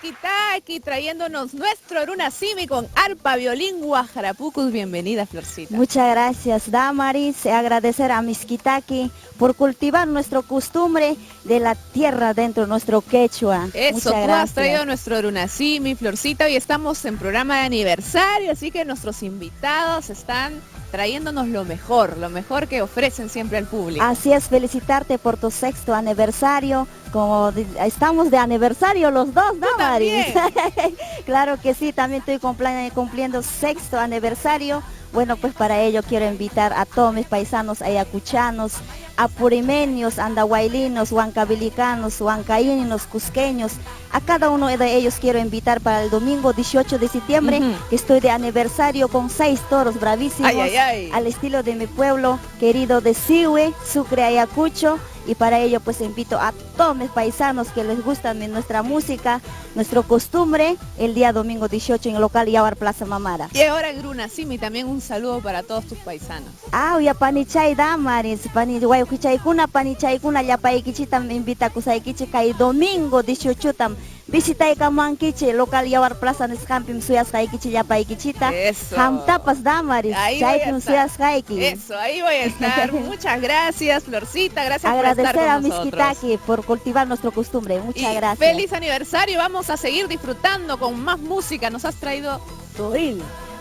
Miskitaki trayéndonos nuestro Runasimi con arpa, violín, guajarapucus. Bienvenida, Florcita. Muchas gracias, Damaris. Agradecer a Miskitaki por cultivar nuestra costumbre de la tierra dentro de nuestro quechua. Eso, Muchas tú gracias. has traído nuestro Runasimi, Florcita. Hoy estamos en programa de aniversario, así que nuestros invitados están trayéndonos lo mejor que ofrecen siempre al público. Así es, felicitarte por tu 6º aniversario. Como estamos de aniversario los dos, ¿no, Maris? Claro que sí, también estoy cumpliendo 6º aniversario. Bueno, pues para ello quiero invitar a todos mis paisanos ayacuchanos, apurimeños, andahuaylinos, huancabilicanos, huancaínos, cusqueños. A cada uno de ellos quiero invitar para el domingo 18 de septiembre, que estoy de aniversario con 6 toros bravísimos, al estilo de mi pueblo querido de Sihue, Sucre, Ayacucho. Y para ello pues invito a todos mis paisanos que les gusta nuestra música, nuestra costumbre, el día domingo 18 en el local Yawar Plaza Mamara. Y ahora en Runasimi también un saludo para todos tus paisanos. Ya panichay damaris, panichaykuna, panichaykuna, llapaykichita me invita a kusaykichi kay domingo 18 tam. Visitaykamankichi local Yawar Plaza Nescampim suyasqaykichi llapaykichita. Hamtapas damaris, chaypim suyasqayki. Eso, ahí voy a estar. Muchas gracias, Florcita, gracias por estar con a nosotros. Miskitaki por cultivar nuestra costumbre. Muchas gracias. Feliz aniversario, vamos a seguir disfrutando con más música. Nos has traído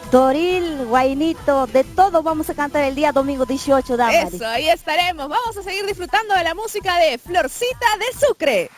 Toril, guainito, de todo vamos a cantar el día domingo 18 de abril. Eso, ahí estaremos. Vamos a seguir disfrutando de la música de Florcita de Sucre.